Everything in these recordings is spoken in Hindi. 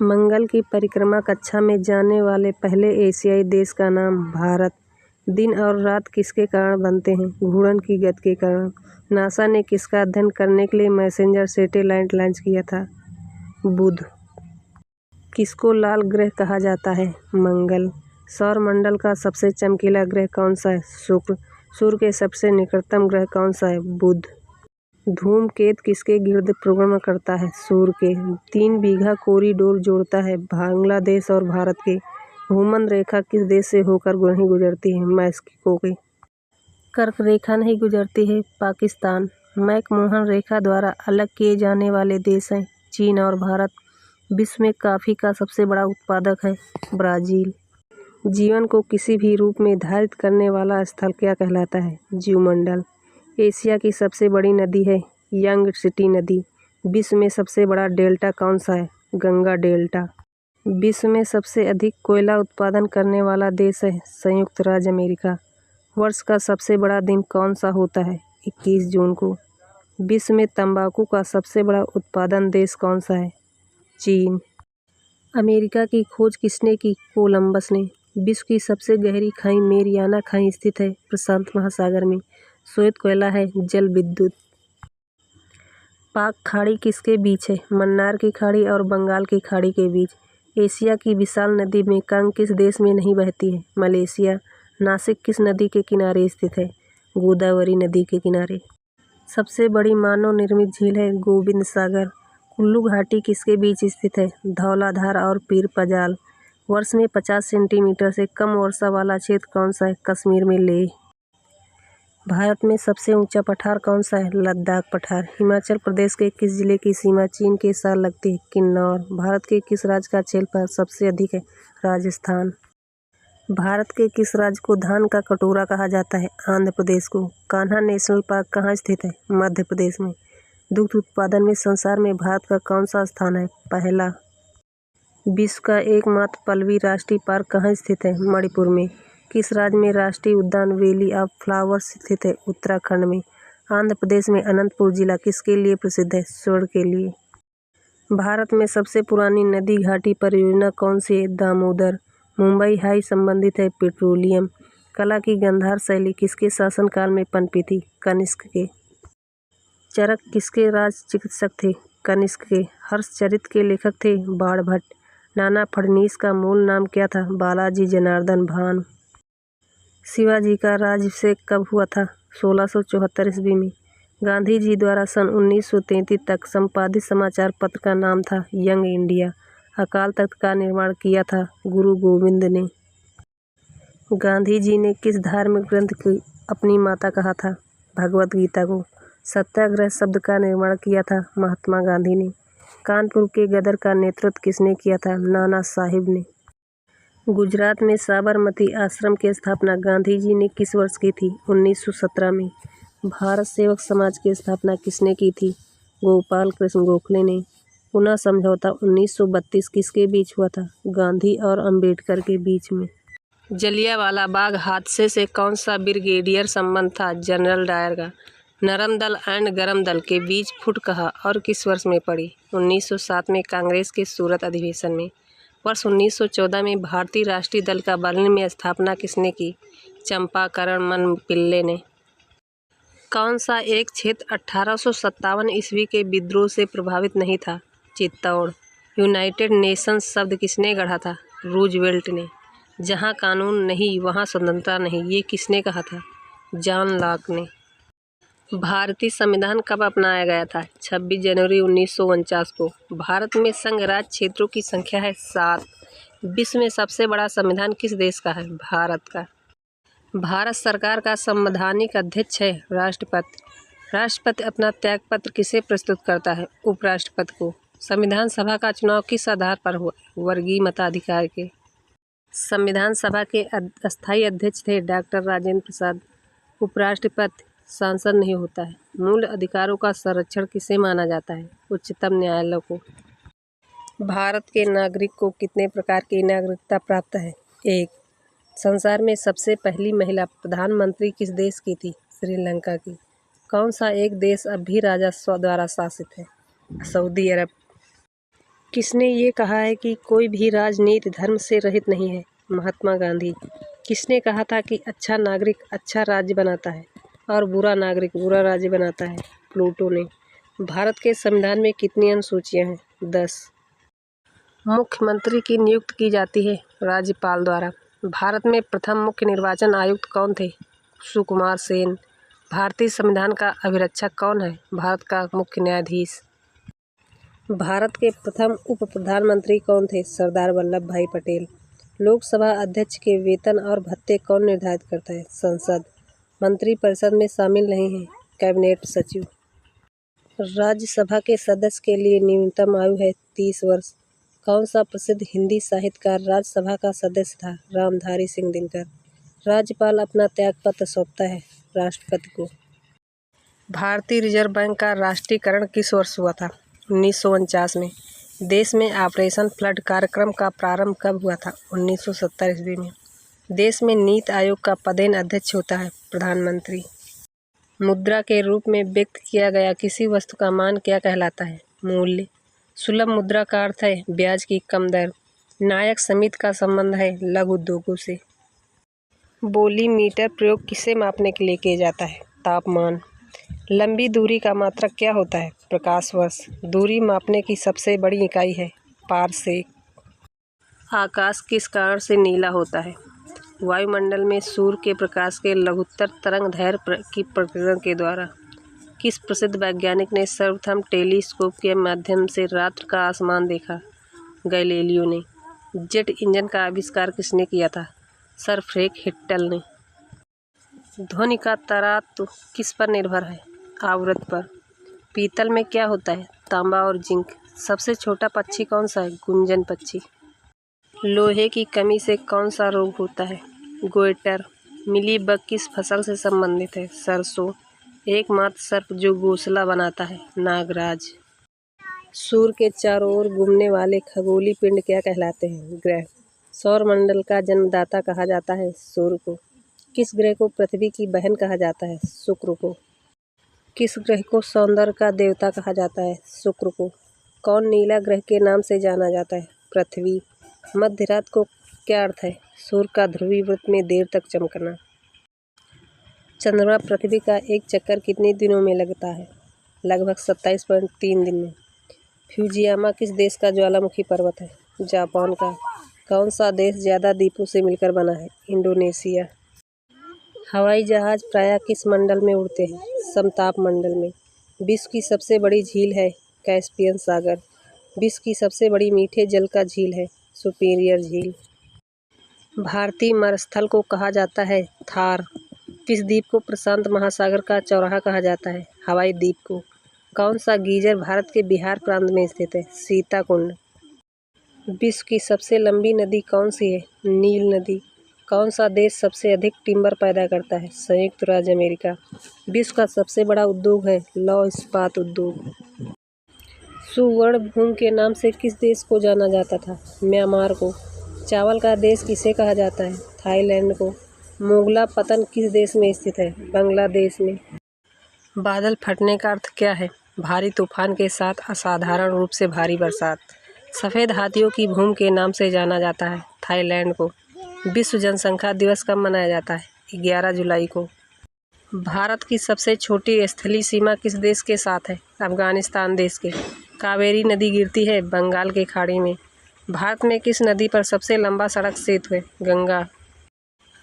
मंगल की परिक्रमा कक्षा में जाने वाले पहले एशियाई देश का नाम भारत। दिन और रात किसके कारण बनते हैं? घूर्णन की गति के कारण। नासा ने किसका अध्ययन करने के लिए मैसेंजर सैटेलाइट लॉन्च किया था? बुध। किसको लाल ग्रह कहा जाता है? मंगल। सौरमंडल का सबसे चमकीला ग्रह कौन सा है? शुक्र। सूर्य के सबसे निकटतम ग्रह कौन सा है? बुध। धूमकेतु किसके गिर्द परिक्रमा करता है? सूर्य के। 3 बीघा कॉरिडोर जोड़ता है बांग्लादेश और भारत के। भूमध्य रेखा किस देश से होकर नहीं गुजरती है? मैक्सिको के। कर्क रेखा नहीं गुजरती है? पाकिस्तान। मैकमोहन रेखा द्वारा अलग किए जाने वाले देश हैं चीन और भारत। विश्व में कॉफ़ी का सबसे बड़ा उत्पादक है ब्राज़ील। जीवन को किसी भी रूप में धारित करने वाला स्थल क्या कहलाता है? जीवमंडल। एशिया की सबसे बड़ी नदी है यांगत्से नदी। विश्व में सबसे बड़ा डेल्टा कौन सा है? गंगा डेल्टा। विश्व में सबसे अधिक कोयला उत्पादन करने वाला देश है संयुक्त राज्य अमेरिका। वर्ष का सबसे बड़ा दिन कौन सा होता है? 21 जून को। विश्व में तंबाकू का सबसे बड़ा उत्पादन देश कौन सा है? चीन। अमेरिका की खोज किसने की? कोलंबस ने। विश्व की सबसे गहरी खाई मेरियाना खाई स्थित है प्रशांत महासागर में। श्वेत कोयला है जल विद्युत। पाक खाड़ी किसके बीच है? मन्नार की खाड़ी और बंगाल की खाड़ी के बीच। एशिया की विशाल नदी मेकंग किस देश में नहीं बहती है? मलेशिया। नासिक किस नदी के किनारे स्थित है? गोदावरी नदी के किनारे। सबसे बड़ी मानव निर्मित झील है गोविंद सागर। कुल्लू घाटी किसके बीच स्थित है? धौलाधार और पीर पंजाल। वर्ष में 50 सेंटीमीटर से कम वर्षा वाला क्षेत्र कौन सा है? कश्मीर में लेह। भारत में सबसे ऊंचा पठार कौन सा है? लद्दाख पठार। हिमाचल प्रदेश के किस जिले की सीमा चीन के साथ लगती है? किन्नौर। भारत के किस राज्य का क्षेत्रफल सबसे अधिक है? राजस्थान। भारत के किस राज्य को धान का कटोरा कहा जाता है? आंध्र प्रदेश को। कान्हा नेशनल पार्क कहाँ स्थित है? मध्य प्रदेश में। दुग्ध उत्पादन में संसार में भारत का कौन सा स्थान है? पहला। विश्व का एकमात्र पल्लवी राष्ट्रीय पार्क कहाँ स्थित है? मणिपुर में। किस राज्य में राष्ट्रीय उद्यान वैली ऑफ फ्लावर्स स्थित है? उत्तराखंड में। आंध्र प्रदेश में अनंतपुर जिला किसके लिए प्रसिद्ध है? स्वर्ण के लिए। भारत में सबसे पुरानी नदी घाटी परियोजना कौन सी है? दामोदर। मुंबई हाई संबंधित है पेट्रोलियम। कला की गांधार शैली किसके शासनकाल में पनपी थी? कनिष्क के। चरक किसके राज चिकित्सक थे? कनिष्क के। हर्षचरित के लेखक थे बाणभट्ट। नाना फडणवीस का मूल नाम क्या था? बालाजी जनार्दन भान। शिवाजी का राज्याभिषेक कब हुआ था? 1674 ईस्वी में। गांधी जी द्वारा सन 1933 तक संपादित समाचार पत्र का नाम था यंग इंडिया। अकाल तख्त का निर्माण किया था गुरु गोविंद ने। गांधी जी ने किस धार्मिक ग्रंथ को अपनी माता कहा था? भगवत गीता को। सत्याग्रह शब्द का निर्माण किया था महात्मा गांधी ने। कानपुर के गदर का नेतृत्व किसने किया था? नाना साहिब ने। गुजरात में साबरमती आश्रम की स्थापना गांधी जी ने किस वर्ष की थी? 1917 में। भारत सेवक समाज की स्थापना किसने की थी? गोपाल कृष्ण गोखले ने। पुनः समझौता 1932 किसके बीच हुआ था? गांधी और अंबेडकर के बीच में। जलियांवाला बाग हादसे से कौन सा ब्रिगेडियर संबंध था? जनरल डायर का। नरम दल एंड गरम दल के बीच फुट कहाँ और किस वर्ष में पड़ी? 1907 में कांग्रेस के सूरत अधिवेशन में। वर्ष 1914 में भारतीय राष्ट्रीय दल का बर्लिन में स्थापना किसने की? चंपाकरण मन पिल्ले ने। कौन सा एक क्षेत्र 1857 ईस्वी के विद्रोह से प्रभावित नहीं था? चित्तौड़। यूनाइटेड नेशंस शब्द किसने गढ़ा था? रूजवेल्ट ने। जहाँ कानून नहीं वहाँ स्वतंत्रता नहीं, ये किसने कहा था? जॉन लॉक ने। भारतीय संविधान कब अपनाया गया था? 26 जनवरी 1949 को। भारत में संघ राज्य क्षेत्रों की संख्या है 7। विश्व में सबसे बड़ा संविधान किस देश का है? भारत का। भारत सरकार का संवैधानिक अध्यक्ष है राष्ट्रपति। राष्ट्रपति अपना त्यागपत्र किसे प्रस्तुत करता है? उपराष्ट्रपति को। संविधान सभा का चुनाव किस आधार पर हुआ? वर्गीय मताधिकार के। संविधान सभा के अस्थायी अध्यक्ष थे डॉक्टर राजेंद्र प्रसाद। उपराष्ट्रपति सांसद नहीं होता है। मूल अधिकारों का संरक्षण किसे माना जाता है? उच्चतम न्यायालय को। भारत के नागरिक को कितने प्रकार की नागरिकता प्राप्त है? 1। संसार में सबसे पहली महिला प्रधानमंत्री किस देश की थी? श्रीलंका की। कौन सा एक देश अब भी राजा द्वारा शासित है? सऊदी अरब। किसने ये कहा है कि कोई भी राजनीति धर्म से रहित नहीं है? महात्मा गांधी। किसने कहा था कि अच्छा नागरिक अच्छा राज्य बनाता है और बुरा नागरिक बुरा राज्य बनाता है? प्लूटो ने। भारत के संविधान में कितनी अनुसूचियां हैं? 10। मुख्यमंत्री की नियुक्ति की जाती है राज्यपाल द्वारा। भारत में प्रथम मुख्य निर्वाचन आयुक्त कौन थे? सुकुमार सेन। भारतीय संविधान का अभिरक्षक कौन है? भारत का मुख्य न्यायाधीश। भारत के प्रथम उप प्रधानमंत्री कौन थे? सरदार वल्लभ भाई पटेल। लोकसभा अध्यक्ष के वेतन और भत्ते कौन निर्धारित करता है? संसद। मंत्रिपरिषद में शामिल नहीं है कैबिनेट सचिव। राज्यसभा के सदस्य के लिए न्यूनतम आयु है 30 वर्ष। कौन सा प्रसिद्ध हिंदी साहित्यकार राज्यसभा का सदस्य था? रामधारी सिंह दिनकर। राज्यपाल अपना त्यागपत्र सौंपता है राष्ट्रपति को। भारतीय रिजर्व बैंक का राष्ट्रीयकरण किस वर्ष हुआ था? 1949 में। देश में ऑपरेशन फ्लड कार्यक्रम का प्रारंभ कब हुआ था? 1970 ईस्वी में। देश में नीति आयोग का पदेन अध्यक्ष होता है प्रधानमंत्री। मुद्रा के रूप में व्यक्त किया गया किसी वस्तु का मान क्या कहलाता है? मूल्य। सुलभ मुद्रा का अर्थ है ब्याज की कम दर। नायक समिति का संबंध है लघु उद्योगों से। बोली मीटर प्रयोग किसे मापने के लिए किया जाता है? तापमान। लंबी दूरी का मात्रक क्या होता है? प्रकाश वर्ष। दूरी मापने की सबसे बड़ी इकाई है पारसेक। आकाश किस कारण से नीला होता है? वायुमंडल में सूर्य के प्रकाश के लघुत्तर तरंगदैर्घ्य की प्रकीर्णन के द्वारा। किस प्रसिद्ध वैज्ञानिक ने सर्वप्रथम टेलीस्कोप के माध्यम से रात्र का आसमान देखा? गैलीलियो ने। जेट इंजन का आविष्कार किसने किया था? सर फ्रैंक हिट्टल ने। ध्वनि का तरातु किस पर निर्भर है? आवृत्ति पर। पीतल में क्या होता है? तांबा और जिंक। सबसे छोटा पक्षी कौन सा है? गुंजन पक्षी। लोहे की कमी से कौन सा रोग होता है? गोइटर। मिलीबग किस फसल से संबंधित है? सरसों। एकमात्र सर्प जो घोंसला बनाता है? नागराज। सूर्य के चारों ओर घूमने वाले खगोलीय पिंड क्या कहलाते हैं? ग्रह। सौरमंडल का जन्मदाता कहा जाता है सूर्य को। किस ग्रह को पृथ्वी की बहन कहा जाता है? शुक्र को। किस ग्रह को सौंदर्य का देवता कहा जाता है? शुक्र को। कौन नीला ग्रह के नाम से जाना जाता है? पृथ्वी। मध्य रात को क्या अर्थ है? सूर्य का ध्रुवीय वृत्त में देर तक चमकना। चंद्रमा पृथ्वी का एक चक्कर कितने दिनों में लगता है? लगभग 27.3 दिन में। फ्यूजियामा किस देश का ज्वालामुखी पर्वत है? जापान का। कौन सा देश ज़्यादा द्वीपों से मिलकर बना है? इंडोनेशिया। हवाई जहाज प्रायः किस मंडल में उड़ते हैं? समताप मंडल में। विश्व की सबसे बड़ी झील है कैस्पियन सागर। विश्व की सबसे बड़ी मीठे जल का झील है सुपीरियर झील। भारतीय मरुस्थल को कहा जाता है थार। किस द्वीप को प्रशांत महासागर का चौराहा कहा जाता है? हवाई द्वीप को। कौन सा गीजर भारत के बिहार प्रांत में स्थित है? सीताकुंड। विश्व की सबसे लंबी नदी कौन सी है? नील नदी। कौन सा देश सबसे अधिक टिम्बर पैदा करता है? संयुक्त राज्य अमेरिका। विश्व का सबसे बड़ा उद्योग है लौह इस्पात उद्योग। सुवर्ण भूमि के नाम से किस देश को जाना जाता था? म्यांमार को। चावल का देश किसे कहा जाता है? थाईलैंड को। मोगला पतन किस देश में स्थित है? बांग्लादेश में। बादल फटने का अर्थ क्या है? भारी तूफान के साथ असाधारण रूप से भारी बरसात। सफ़ेद हाथियों की भूमि के नाम से जाना जाता है थाईलैंड को। विश्व जनसंख्या दिवस कब मनाया जाता है? 11 जुलाई को। भारत की सबसे छोटी स्थलीय सीमा किस देश के साथ है? अफगानिस्तान देश के। कावेरी नदी गिरती है बंगाल के खाड़ी में। भारत में किस नदी पर सबसे लंबा सड़क सेतु है? गंगा।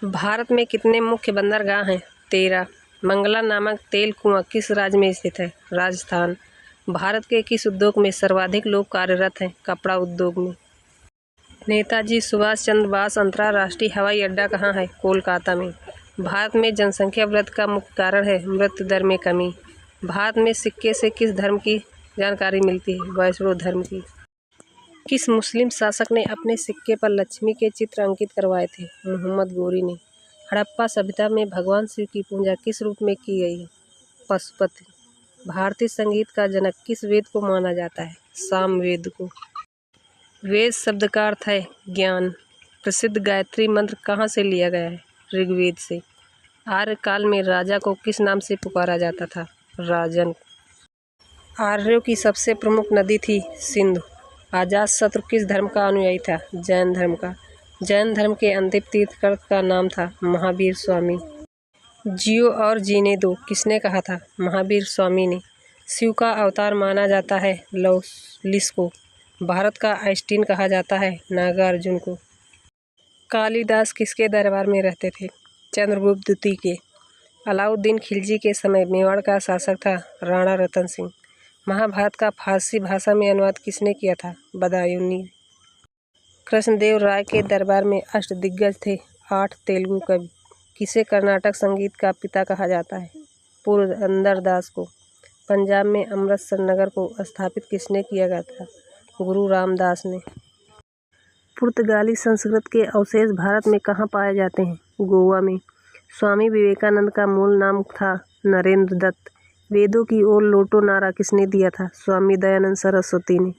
भारत में कितने मुख्य बंदरगाह हैं? 13। मंगला नामक तेल कुआं किस राज्य में स्थित है? राजस्थान। भारत के किस उद्योग में सर्वाधिक लोग कार्यरत हैं? कपड़ा उद्योग में। नेताजी सुभाष चंद्र बोस अंतर्राष्ट्रीय हवाई अड्डा कहाँ है? कोलकाता में। भारत में जनसंख्या वृद्धि का मुख्य कारण है मृत्यु दर में कमी। भारत में सिक्के से किस धर्म की जानकारी मिलती है? वैष्णव धर्म की। किस मुस्लिम शासक ने अपने सिक्के पर लक्ष्मी के चित्र अंकित करवाए थे? मोहम्मद गोरी ने। हड़प्पा सभ्यता में भगवान शिव की पूजा किस रूप में की गई है? पशुपति। भारतीय संगीत का जनक किस वेद को माना जाता है? सामवेद को। वेद शब्द का अर्थ है ज्ञान। प्रसिद्ध गायत्री मंत्र कहाँ से लिया गया है? ऋग्वेद से। आर्यकाल में राजा को किस नाम से पुकारा जाता था? राजन। आर्यों की सबसे प्रमुख नदी थी सिंधु। अजातशत्रु किस धर्म का अनुयायी था? जैन धर्म का। जैन धर्म के अंतिम तीर्थंकर का नाम था महावीर स्वामी। जियो और जीने दो किसने कहा था? महावीर स्वामी ने। शिव का अवतार माना जाता है लौलिस को। भारत का आइंस्टीन कहा जाता है नागार्जुन को। कालिदास किसके दरबार में रहते थे? चंद्रगुप्त द्वितीय के। अलाउद्दीन खिलजी के समय मेवाड़ का शासक था राणा रतन सिंह। महाभारत का फारसी भाषा में अनुवाद किसने किया था? बदायूंनी। कृष्णदेव राय के दरबार में अष्टदिग्गज थे 8 तेलुगु कवि। किसे कर्नाटक संगीत का पिता कहा जाता है? पुरंदरदास को। पंजाब में अमृतसर नगर को स्थापित किसने किया गया था? गुरु रामदास ने। पुर्तगाली संस्कृत के अवशेष भारत में कहाँ पाए जाते हैं? गोवा में। स्वामी विवेकानंद का मूल नाम था नरेंद्र दत्त। वेदों की ओर लौटो नारा किसने दिया था? स्वामी दयानंद सरस्वती ने।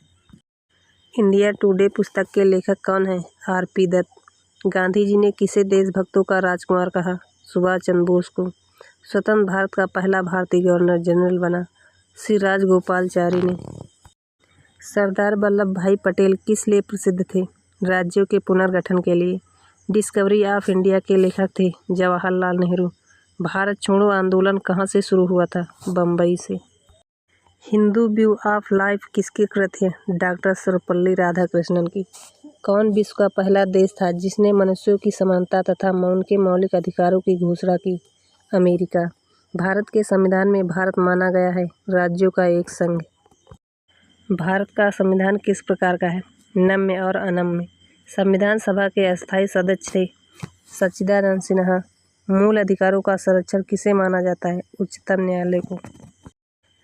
इंडिया टुडे पुस्तक के लेखक कौन हैं? आर.पी. दत्त। गांधी जी ने किसे देशभक्तों का राजकुमार कहा? सुभाष चंद्र बोस को। स्वतंत्र भारत का पहला भारतीय गवर्नर जनरल बना श्री राजगोपालाचारी ने। सरदार वल्लभ भाई पटेल किस लिए प्रसिद्ध थे? राज्यों के पुनर्गठन के लिए। डिस्कवरी ऑफ इंडिया के लेखक थे जवाहरलाल नेहरू। भारत छोड़ो आंदोलन कहाँ से शुरू हुआ था? बम्बई से। हिंदू व्यू ऑफ लाइफ किसकी कृति है? डॉक्टर सर्वपल्ली राधाकृष्णन की। कौन विश्व का पहला देश था जिसने मनुष्यों की समानता तथा उनके मौलिक अधिकारों की घोषणा की? अमेरिका। भारत के संविधान में भारत माना गया है राज्यों का एक संघ। भारत का संविधान किस प्रकार का है? नम्य और अनम्य। संविधान सभा के अस्थायी सदस्य थे सच्चिदानंद सिन्हा। मूल अधिकारों का संरक्षण किसे माना जाता है? उच्चतम न्यायालय को।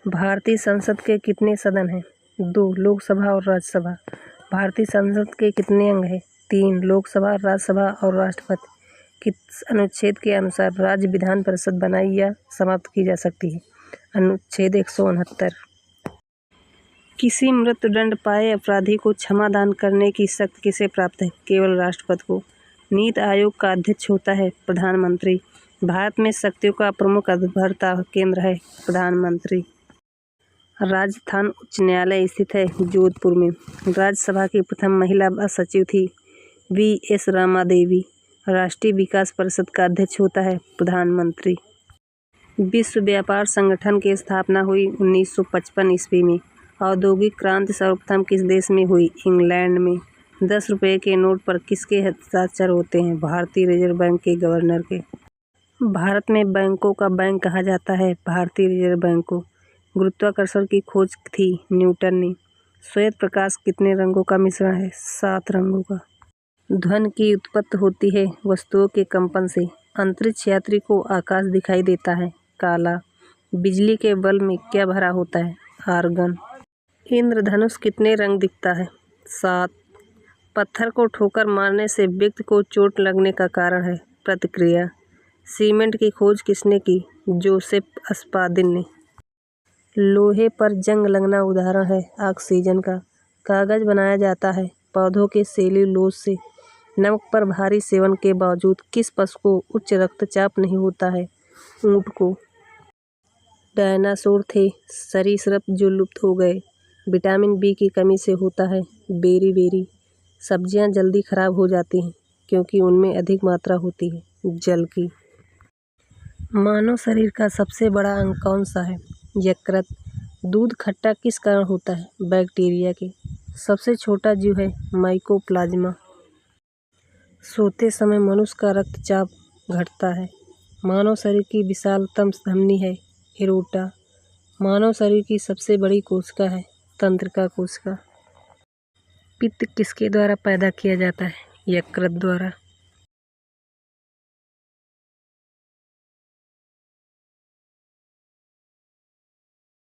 भारतीय संसद के कितने सदन हैं? 2, लोकसभा और राज्यसभा। भारतीय संसद के कितने अंग हैं? 3, लोकसभा, राज्यसभा और राष्ट्रपति। किस अनुच्छेद के अनुसार राज्य विधान परिषद बनाई या समाप्त की जा सकती है? अनुच्छेद 169। किसी मृत्युदंड पाए अपराधी को क्षमादान करने की शक्ति किसे प्राप्त है? केवल राष्ट्रपति को। नीति आयोग का अध्यक्ष होता है प्रधानमंत्री। भारत में शक्तियों का प्रमुख अभियंता केंद्र है प्रधानमंत्री। राजस्थान उच्च न्यायालय स्थित है जोधपुर में। राज्यसभा की प्रथम महिला सचिव थी V.S. रामा देवी। राष्ट्रीय विकास परिषद का अध्यक्ष होता है प्रधानमंत्री। विश्व व्यापार संगठन की स्थापना हुई 1955 ईस्वी में। औद्योगिक क्रांति सर्वप्रथम किस देश में हुई? इंग्लैंड में। 10 रुपये के नोट पर किसके हस्ताक्षर होते हैं? भारतीय रिजर्व बैंक के गवर्नर के। भारत में बैंकों का बैंक कहा जाता है भारतीय रिजर्व बैंक को। गुरुत्वाकर्षण की खोज थी न्यूटन ने। श्वेत प्रकाश कितने रंगों का मिश्रण है? 7 रंगों का। ध्वनि की उत्पत्ति होती है वस्तुओं के कंपन से। अंतरिक्ष यात्री को आकाश दिखाई देता है काला। बिजली के बल्ब में क्या भरा होता है? आर्गन। इंद्रधनुष कितने रंग दिखता है? 7। पत्थर को ठोकर मारने से व्यक्ति को चोट लगने का कारण है प्रतिक्रिया। सीमेंट की खोज किसने की? जोसेफ स्पादिन ने। लोहे पर जंग लगना उदाहरण है ऑक्सीजन का। कागज बनाया जाता है पौधों के सेल्यूलोज से। नमक पर भारी सेवन के बावजूद किस पशु को उच्च रक्तचाप नहीं होता है? ऊंट को। डायनासोर थे सरीसृप जो लुप्त हो गए। विटामिन बी की कमी से होता है बेरी। सब्जियां जल्दी खराब हो जाती हैं क्योंकि उनमें अधिक मात्रा होती है जल की। मानव शरीर का सबसे बड़ा अंग कौन सा है? यकृत। दूध खट्टा किस कारण होता है? बैक्टीरिया के। सबसे छोटा जीव है माइकोप्लाज्मा। सोते समय मनुष्य का रक्तचाप घटता है। मानव शरीर की विशालतम धमनी है एरोटा। मानव शरीर की सबसे बड़ी कोशिका है तंत्रिका कोशिका। पित्त किसके द्वारा पैदा किया जाता है? यकृत द्वारा।